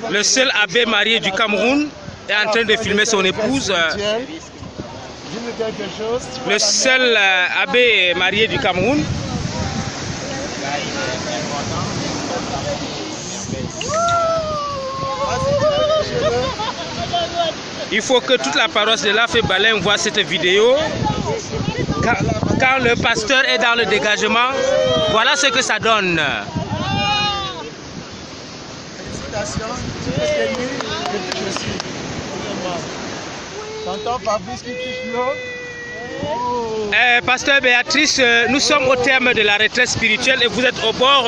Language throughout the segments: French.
Le seul abbé marié du Cameroun est en train de filmer son épouse. Le seul abbé marié du Cameroun. Il faut que toute la paroisse de La Fée-Baleine voit cette vidéo. Quand le pasteur est dans le dégagement, voilà ce que ça donne. Félicitations, tu peux tenir depuis que je suis. Tonton Fabrice qui touche l'eau. Pasteur Béatrice, nous sommes au terme de la retraite spirituelle et vous êtes au bord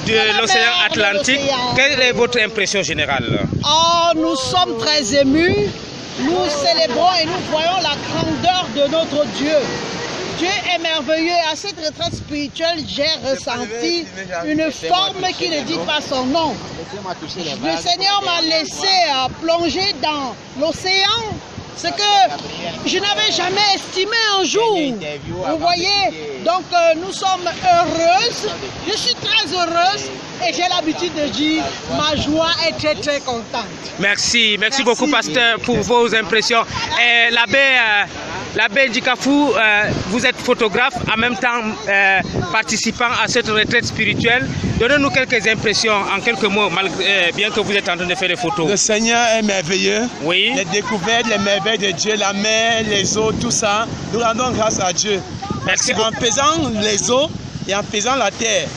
de l'océan Atlantique. Quelle est votre impression générale? Oh, nous sommes très émus. Nous célébrons et nous voyons la grandeur de notre Dieu. Dieu est merveilleux. À cette retraite spirituelle, j'ai ressenti une forme qui ne dit pas son nom. Le Seigneur m'a laissé plonger dans l'océan, ce que je n'avais jamais estimé un jour. Vous voyez, donc nous sommes heureuses. Je suis très heureuse et j'ai l'habitude de dire ma joie est très très contente. Merci beaucoup pasteur pour vos impressions. L'abbé Djikafou, vous êtes photographe, en même temps participant à cette retraite spirituelle. Donnez-nous quelques impressions en quelques mots, bien que vous êtes en train de faire des photos. Le Seigneur est merveilleux. Oui. Les découvertes, les merveilles de Dieu, la mer, les eaux, tout ça, nous rendons grâce à Dieu. Merci. En faisant les eaux et en faisant la terre,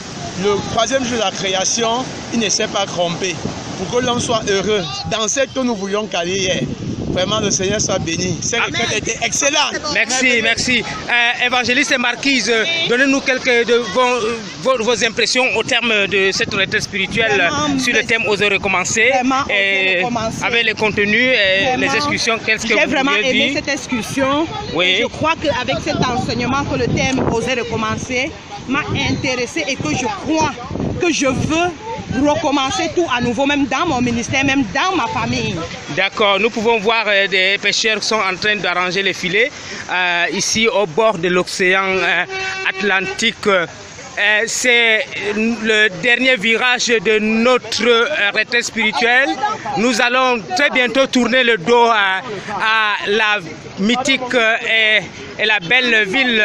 le troisième jour de la création, il ne s'est pas trompé. Pour que l'homme soit heureux, dans ce que nous voulions caler hier. Vraiment, le Seigneur soit béni. Cette retraite était excellente. Merci. Évangéliste et Marquise, donnez-nous quelques de vos impressions au terme de cette retraite spirituelle sur le thème Oser recommencer. Avec les contenus et les excursions, qu'est-ce que vous J'ai vraiment aimé dire? cette excursion. Oui. Je crois qu'avec cet enseignement que le thème Oser recommencer m'a intéressé et que je crois que je veux recommencer tout à nouveau, même dans mon ministère, même dans ma famille. D'accord, nous pouvons voir des pêcheurs qui sont en train d'arranger les filets ici au bord de l'océan Atlantique. C'est le dernier virage de notre retraite spirituelle. Nous allons très bientôt tourner le dos à la mythique et la belle ville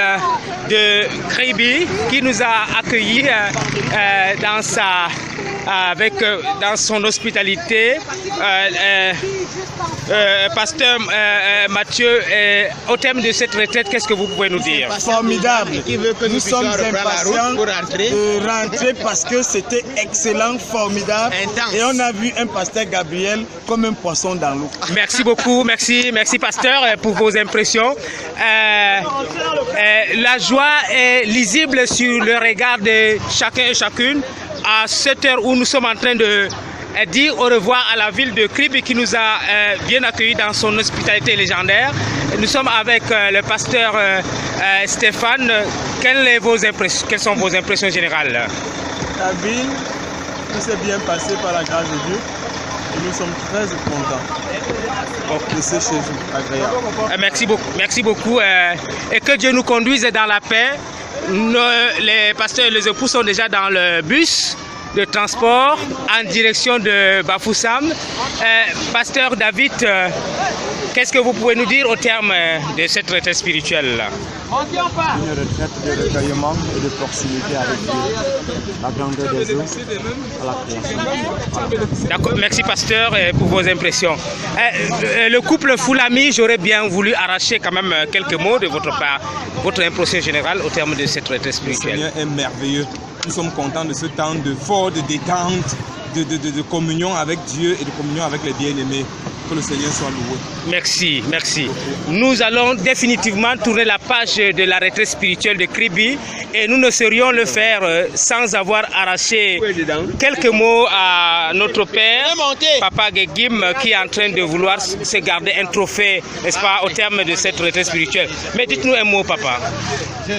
de Kribi qui nous a accueillis dans son hospitalité. Pasteur Mathieu, au thème de cette retraite, qu'est-ce que vous pouvez nous dire? Formidable. Nous sommes impatients de rentrer parce que c'était excellent, formidable. Et on a vu un pasteur Gabriel comme un poisson dans l'eau. Merci beaucoup, merci pasteur pour vos impressions. La joie est lisible sur le regard de chacun et chacune à cette heure où nous sommes en train de dire au revoir à la ville de Kribi qui nous a bien accueillis dans son hospitalité légendaire. Nous sommes avec le pasteur Stéphane. Quelles sont vos impressions générales? La ville, tout s'est bien passé par la grâce de Dieu et nous sommes très contents de ce séjour agréable. Merci beaucoup et que Dieu nous conduise dans la paix. Les pasteurs et les époux sont déjà dans le bus de transport en direction de Bafoussam. Pasteur David, qu'est-ce que vous pouvez nous dire au terme de cette retraite spirituelle? Une retraite de recueillement et de proximité avec Dieu, la grandeur des eaux à la création. D'accord, merci pasteur pour vos impressions. Le couple Foulami, j'aurais bien voulu arracher quand même quelques mots de votre part, votre impression générale au terme de cette retraite spirituelle. Le Seigneur est merveilleux. Nous sommes contents de ce temps de fort, de détente, de communion avec Dieu et de communion avec les bien-aimés. Que le Seigneur soit loué. Merci. Nous allons définitivement tourner la page de la retraite spirituelle de Kribi et nous ne saurions le faire sans avoir arraché quelques mots à notre père, Papa Gegim, qui est en train de vouloir se garder un trophée, n'est-ce pas, au terme de cette retraite spirituelle. Mais dites-nous un mot, Papa.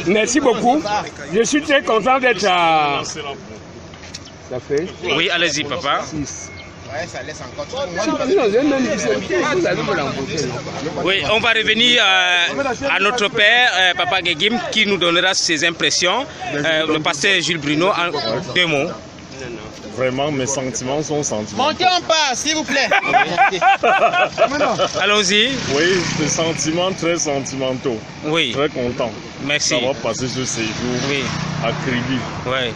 Merci beaucoup. Je suis très content d'être à... Ça fait? Oui, allez-y, Papa. Oui, on va revenir à notre père, Papa Gegim, qui nous donnera ses impressions. Le pasteur Jules Bruno, en 2 mots. Vraiment, mes sentiments sont sentiments. Montez en pas, s'il vous plaît. Allons-y. Oui, des sentiments très sentimentaux. Oui. Très content. Merci. D'avoir passé ce séjour Oui. à Kribi, Oui.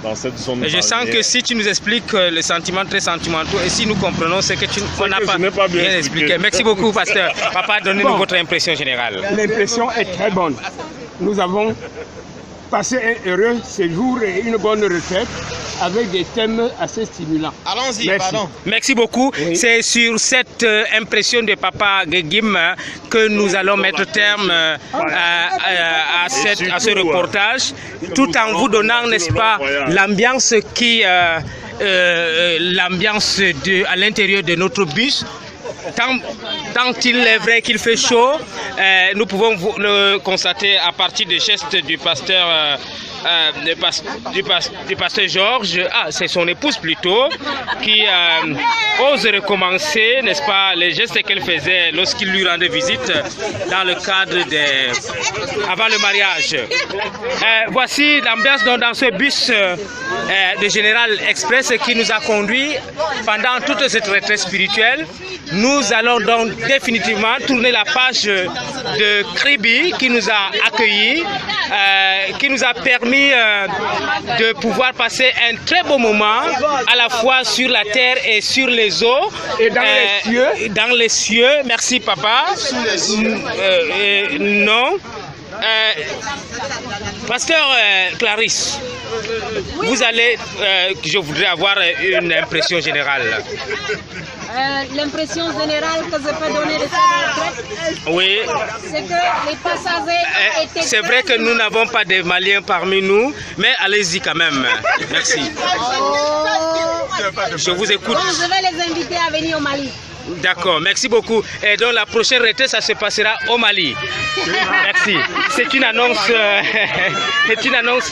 dans cette zone. Et je sens que si tu nous expliques les sentiments très sentimentaux et si nous comprenons ce que on n'a pas, bien expliqué. Merci beaucoup, pasteur. Papa, donnez-nous votre impression générale. L'impression est très bonne. Nous avons passé un heureux séjour et une bonne retraite avec des thèmes assez stimulants. Allons-y, Merci. pardon. Merci beaucoup. Oui. C'est sur cette impression de Papa Guegim que nous allons mettre terme à ce reportage, tout en vous donnant, n'est-ce pas, l'ambiance qui, l'ambiance à l'intérieur de notre bus. Tant il est vrai qu'il fait chaud, nous pouvons le constater à partir des gestes du pasteur, du pasteur Georges, c'est son épouse plutôt, qui ose recommencer, n'est-ce pas, les gestes qu'elle faisait lorsqu'il lui rendait visite dans le cadre avant le mariage. Voici l'ambiance dans ce bus de Général Express qui nous a conduits pendant toute cette retraite spirituelle. Nous allons donc définitivement tourner la page de Kribi qui nous a accueillis, qui nous a permis de pouvoir passer un très beau moment à la fois sur la terre et sur les eaux. Et dans les cieux. Dans les cieux, merci papa. Non. Pasteur Clarisse, vous allez, je voudrais avoir une impression générale. L'impression générale que je peux donner de cette retraite, Oui. c'est que les passagers étaient... C'est vrai que nous n'avons pas de Maliens parmi nous, mais allez-y quand même. Merci. Je vous écoute. Bon, je vais les inviter à venir au Mali. D'accord, merci beaucoup. Et donc la prochaine retraite, ça se passera au Mali. Merci. C'est une annonce. C'est une annonce.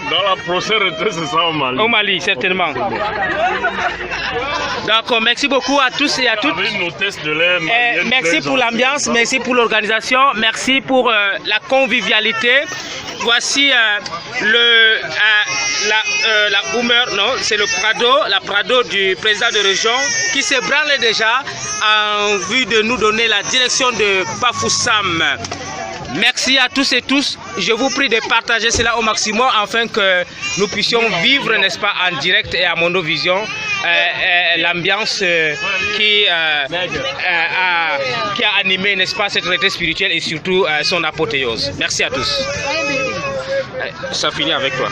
Dans la prochaine retraite, ce sera au Mali. Au Mali, certainement. D'accord, merci beaucoup à tous et à toutes. Avec nos tests de l'air malienne, Merci très pour l'ambiance, gentils. merci pour l'organisation, merci pour la convivialité. Voici la humeur, non, c'est le Prado, la Prado du président de région qui se branle déjà en vue de nous donner la direction de Bafoussam. Merci à tous et tous. Je vous prie de partager cela au maximum afin que nous puissions vivre, n'est-ce pas, en direct et à Mondovision, l'ambiance qui a animé, n'est-ce pas, cette retraite spirituelle et surtout son apothéose. Merci à tous. Ça finit avec toi.